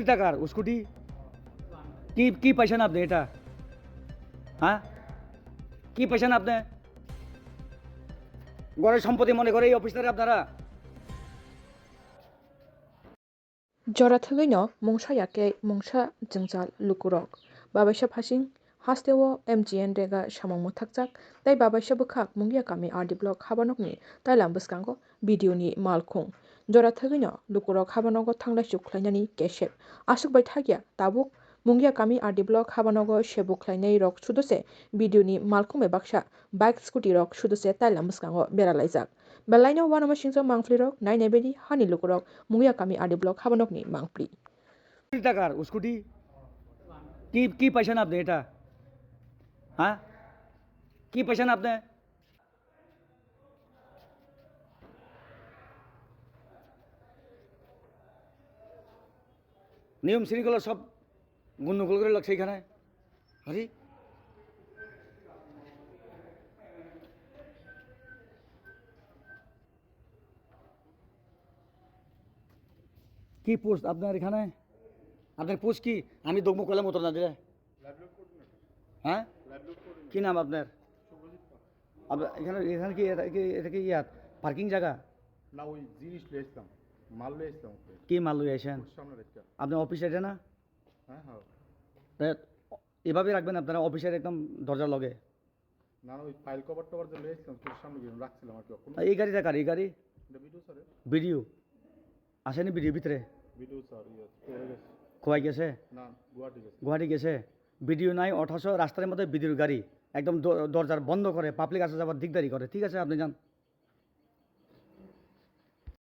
টাকার স্কুটি কি পাইছেন আপনি এটা? হ্যাঁ, কি পাইছেন আপনি? ঘরের সম্পত্তি মনে করে এই অফিসারে আপনারা? Jorathagino mungsa yake mungsa jengjal lukurok babaisha phasing hasteo MGN rega samong muthakjak tai babaisha bukhak mungya kami RD block habanokni tailam buskango video ni malkhung Jorathagino lukurok habanogo thanglai chuklainani keshep asuk bai thagya tabuk mungya kami RD block habanogo shebuklainai rok sudose video ni malkhung be baksa bike scooty rok sudose tailam buskango beralaijak Belaino wanama singso mangflirok nai nebedi hani lukurok mungya kami RD block habanokni mangpri টাকার scooty কি পাইছেন আপনি এটা? হ্যাঁ, কি পাইছেন আপনি? নিয়ম শৃঙ্খলা সব গণ্ডগোল করে লাগছে এখানে। আরে কি পোস্ট আপনার এখানে? আপনার পোস্ট কি? আমি দগমু করলাম উত্তর না দিলে। হ্যাঁ, কি নাম আপনার? আপনার এখানে এখানে কি এটা কি ইয়াত পার্কিং জায়গা? না ওই জিনিস লয়ে আসতাম, মাল লয়ে আসতাম ওকে। কি মাল লই আইছেন? ওর সামনে রেখা। আপনার অফিস এটা না? হ্যাঁ হ্যাঁ। তা এভাবে রাখবেন আপনারা অফিসের একদম দরজার লগে। না না ওই ফাইল কভার টভার যে লয়ে আসতাম তোর সামনে গিয়ে রাখছিলাম আর কি। কোনো এই গাড়িটা কার? এই গাড়ি এটা ভিডিও স্যার, ভিডিও আসেনি ভিডিও ভিতরে ভিডিও স্যার ইয়ে চলে গেছে। খোয়াই গেছে, না গুয়াহাটি গেছে। গুয়াহাটি গেছে। ভিডিও নাই, অথচ রাস্তার মধ্যে ভিডিওর গাড়ি একদম দরজার বন্ধ করে পাবলিক আসা যাবার দিকদারি করে। ঠিক আছে, আপনি যান।